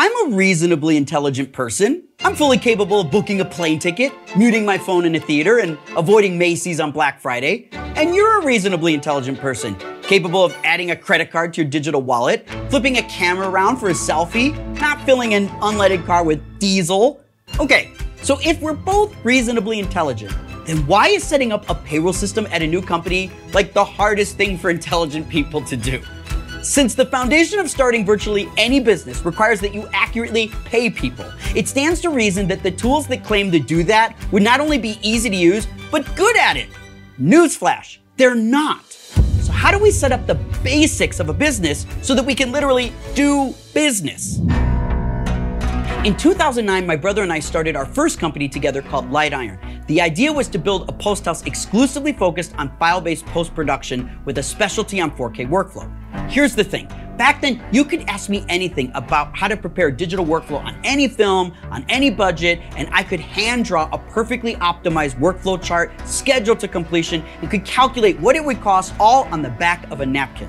I'm a reasonably intelligent person. I'm fully capable of booking a plane ticket, muting my phone in a theater, and avoiding Macy's on Black Friday. And you're a reasonably intelligent person, capable of adding a credit card to your digital wallet, flipping a camera around for a selfie, not filling an unleaded car with diesel. Okay, so if we're both reasonably intelligent, then why is setting up a payroll system at a new company like the hardest thing for intelligent people to do? Since the foundation of starting virtually any business requires that you accurately pay people, it stands to reason that the tools that claim to do that would not only be easy to use, but good at it. Newsflash, they're not. So how do we set up the basics of a business so that we can literally do business? In 2009, my brother and I started our first company together called Light Iron. The idea was to build a post house exclusively focused on file-based post-production with a specialty on 4K workflow. Here's the thing. Back then, you could ask me anything about how to prepare a digital workflow on any film, on any budget, and I could hand draw a perfectly optimized workflow chart, scheduled to completion, and could calculate what it would cost all on the back of a napkin.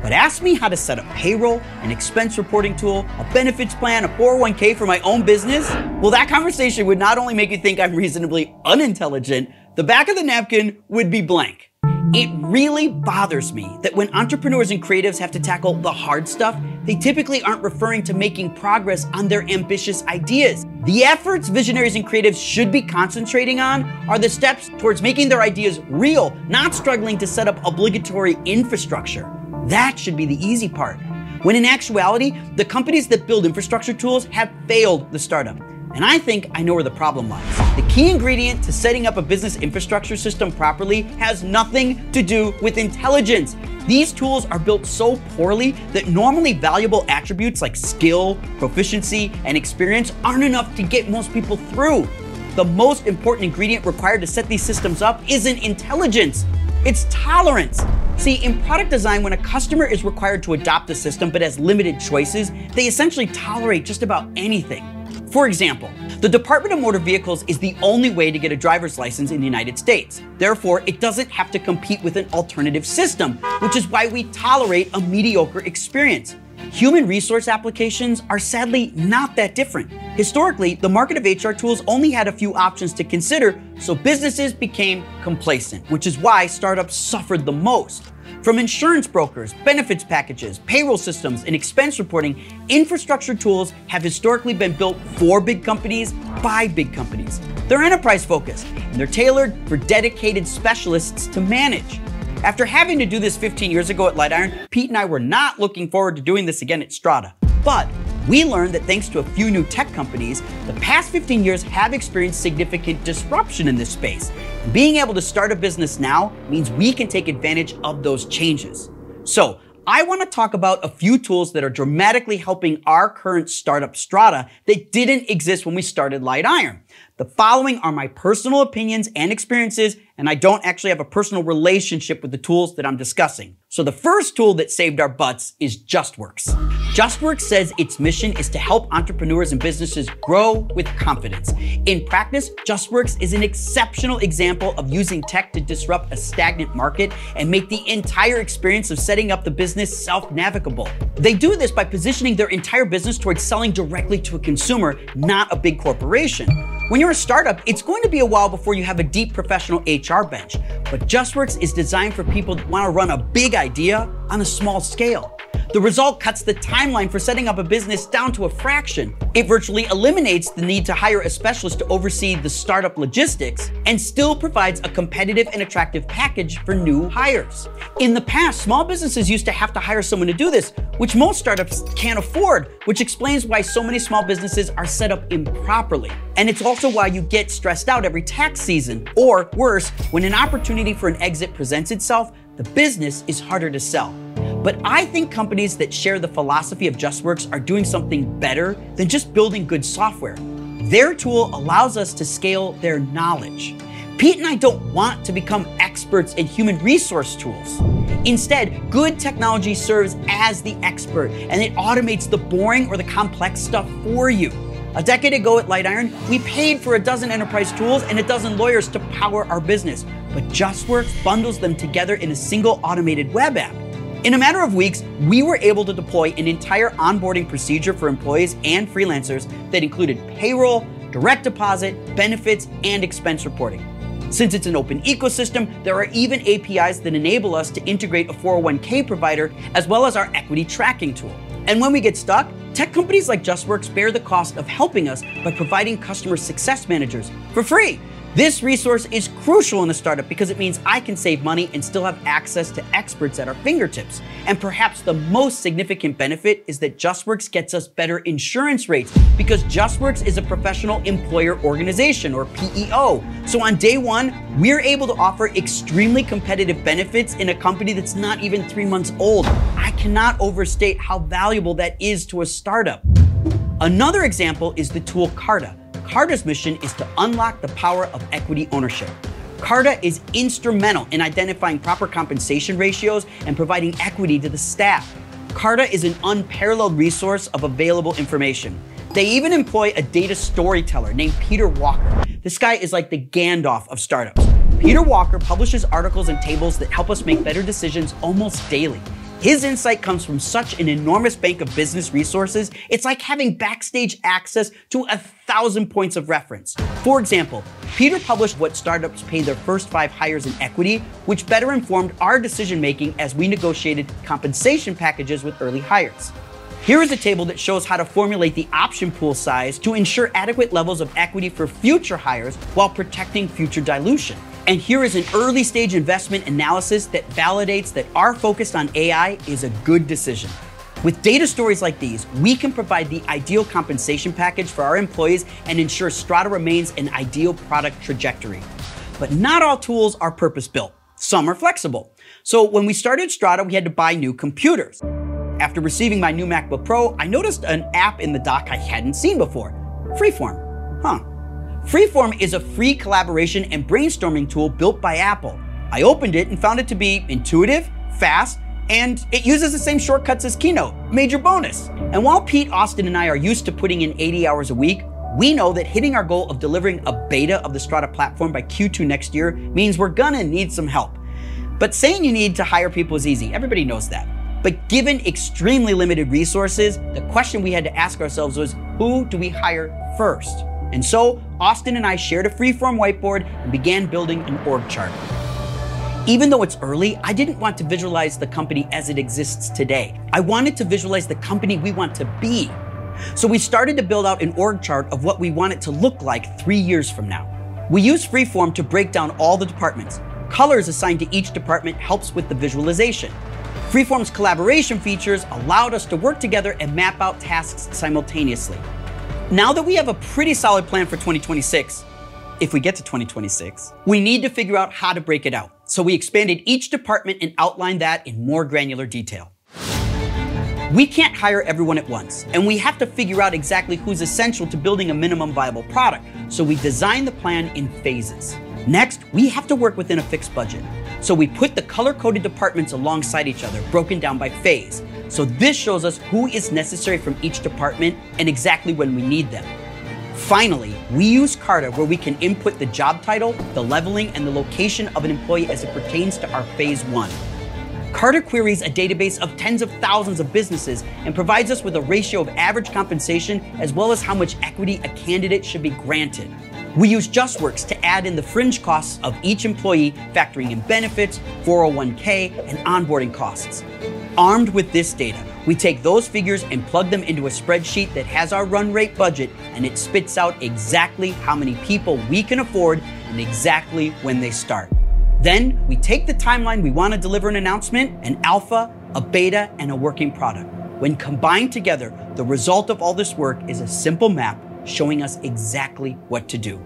But ask me how to set up payroll, an expense reporting tool, a benefits plan, a 401k for my own business. Well, that conversation would not only make you think I'm reasonably unintelligent, the back of the napkin would be blank. It really bothers me that when entrepreneurs and creatives have to tackle the hard stuff, they typically aren't referring to making progress on their ambitious ideas. The efforts visionaries and creatives should be concentrating on are the steps towards making their ideas real, not struggling to set up obligatory infrastructure. That should be the easy part. When in actuality, the companies that build infrastructure tools have failed the startup. And I think I know where the problem lies. The key ingredient to setting up a business infrastructure system properly has nothing to do with intelligence. These tools are built so poorly that normally valuable attributes like skill, proficiency, and experience aren't enough to get most people through. The most important ingredient required to set these systems up isn't intelligence, it's tolerance. See, in product design, when a customer is required to adopt a system but has limited choices, they essentially tolerate just about anything. For example, the Department of Motor Vehicles is the only way to get a driver's license in the United States. Therefore, it doesn't have to compete with an alternative system, which is why we tolerate a mediocre experience. Human resource applications are sadly not that different. Historically, the market of HR tools only had a few options to consider, so businesses became complacent, which is why startups suffered the most. From insurance brokers, benefits packages, payroll systems, and expense reporting, infrastructure tools have historically been built for big companies by big companies. They're enterprise focused, and they're tailored for dedicated specialists to manage. After having to do this 15 years ago at Light Iron, Pete and I were not looking forward to doing this again at Strata. But we learned that thanks to a few new tech companies, the past 15 years have experienced significant disruption in this space. And being able to start a business now means we can take advantage of those changes. So I want to talk about a few tools that are dramatically helping our current startup Strata that didn't exist when we started Light Iron. The following are my personal opinions and experiences, and I don't actually have a personal relationship with the tools that I'm discussing. So the first tool that saved our butts is Justworks. Justworks says its mission is to help entrepreneurs and businesses grow with confidence. In practice, Justworks is an exceptional example of using tech to disrupt a stagnant market and make the entire experience of setting up the business self-navigable. They do this by positioning their entire business towards selling directly to a consumer, not a big corporation. When you're a startup, it's going to be a while before you have a deep professional HR bench, but Justworks is designed for people that want to run a big idea on a small scale. The result cuts the timeline for setting up a business down to a fraction. It virtually eliminates the need to hire a specialist to oversee the startup logistics and still provides a competitive and attractive package for new hires. In the past, small businesses used to have to hire someone to do this, which most startups can't afford, which explains why so many small businesses are set up improperly. And it's also why you get stressed out every tax season, or worse, when an opportunity for an exit presents itself, the business is harder to sell. But I think companies that share the philosophy of Justworks are doing something better than just building good software. Their tool allows us to scale their knowledge. Pete and I don't want to become experts in human resource tools. Instead, good technology serves as the expert, and it automates the boring or the complex stuff for you. A decade ago at Light Iron, we paid for a dozen enterprise tools and a dozen lawyers to power our business, but Justworks bundles them together in a single automated web app. In a matter of weeks, we were able to deploy an entire onboarding procedure for employees and freelancers that included payroll, direct deposit, benefits, and expense reporting. Since it's an open ecosystem, there are even APIs that enable us to integrate a 401k provider as well as our equity tracking tool. And when we get stuck, tech companies like Justworks bear the cost of helping us by providing customer success managers for free. This resource is crucial in a startup because it means I can save money and still have access to experts at our fingertips. And perhaps the most significant benefit is that Justworks gets us better insurance rates because Justworks is a professional employer organization, or PEO. So on day one, we're able to offer extremely competitive benefits in a company that's not even 3 months old. I cannot overstate how valuable that is to a startup. Another example is the tool Carta. Carta's mission is to unlock the power of equity ownership. Carta is instrumental in identifying proper compensation ratios and providing equity to the staff. Carta is an unparalleled resource of available information. They even employ a data storyteller named Peter Walker. This guy is like the Gandalf of startups. Peter Walker publishes articles and tables that help us make better decisions almost daily. His insight comes from such an enormous bank of business resources, it's like having backstage access to 1,000 points of reference. For example, Peter published what startups pay their first 5 hires in equity, which better informed our decision-making as we negotiated compensation packages with early hires. Here is a table that shows how to formulate the option pool size to ensure adequate levels of equity for future hires while protecting future dilution. And here is an early stage investment analysis that validates that our focus on AI is a good decision. With data stories like these, we can provide the ideal compensation package for our employees and ensure Strata remains an ideal product trajectory. But not all tools are purpose-built. Some are flexible. So when we started Strata, we had to buy new computers. After receiving my new MacBook Pro, I noticed an app in the dock I hadn't seen before, Freeform. Freeform is a free collaboration and brainstorming tool built by Apple. I opened it and found it to be intuitive, fast, and it uses the same shortcuts as Keynote. Major bonus. And while Pete, Austin, and I are used to putting in 80 hours a week, we know that hitting our goal of delivering a beta of the Strata platform by Q2 next year means we're gonna need some help. But saying you need to hire people is easy. Everybody knows that. But given extremely limited resources, the question we had to ask ourselves was, who do we hire first? And so, Austin and I shared a Freeform whiteboard and began building an org chart. Even though it's early, I didn't want to visualize the company as it exists today. I wanted to visualize the company we want to be. So we started to build out an org chart of what we want it to look like 3 years from now. We use Freeform to break down all the departments. Colors assigned to each department helps with the visualization. Freeform's collaboration features allowed us to work together and map out tasks simultaneously. Now that we have a pretty solid plan for 2026, if we get to 2026, we need to figure out how to break it out. So we expanded each department and outlined that in more granular detail. We can't hire everyone at once, and we have to figure out exactly who's essential to building a minimum viable product. So we designed the plan in phases. Next, we have to work within a fixed budget. So we put the color-coded departments alongside each other, broken down by phase. So this shows us who is necessary from each department and exactly when we need them. Finally, we use Carta where we can input the job title, the leveling, and the location of an employee as it pertains to our phase 1. Carta queries a database of tens of thousands of businesses and provides us with a ratio of average compensation as well as how much equity a candidate should be granted. We use Justworks to add in the fringe costs of each employee, factoring in benefits, 401k, and onboarding costs. Armed with this data, we take those figures and plug them into a spreadsheet that has our run rate budget, and it spits out exactly how many people we can afford and exactly when they start. Then we take the timeline we want to deliver an announcement, an alpha, a beta, and a working product. When combined together, the result of all this work is a simple map showing us exactly what to do.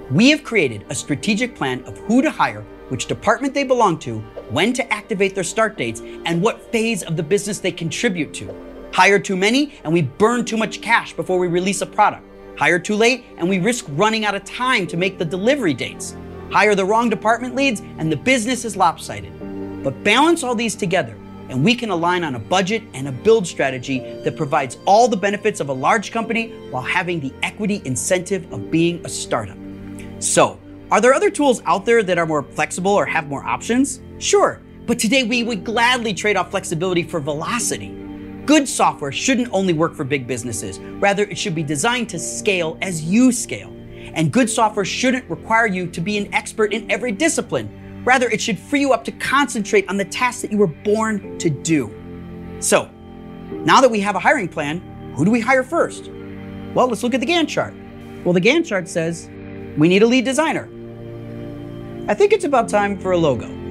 We have created a strategic plan of who to hire, which department they belong to, when to activate their start dates, and what phase of the business they contribute to. Hire too many and we burn too much cash before we release a product. Hire too late and we risk running out of time to make the delivery dates. Hire the wrong department leads and the business is lopsided. But balance all these together and we can align on a budget and a build strategy that provides all the benefits of a large company while having the equity incentive of being a startup. So, are there other tools out there that are more flexible or have more options? Sure. But today we would gladly trade off flexibility for velocity. Good software shouldn't only work for big businesses. Rather, it should be designed to scale as you scale. And good software shouldn't require you to be an expert in every discipline. Rather, it should free you up to concentrate on the tasks that you were born to do. So, now that we have a hiring plan, who do we hire first? Well, let's look at the Gantt chart. Well, the Gantt chart says we need a lead designer. I think it's about time for a logo.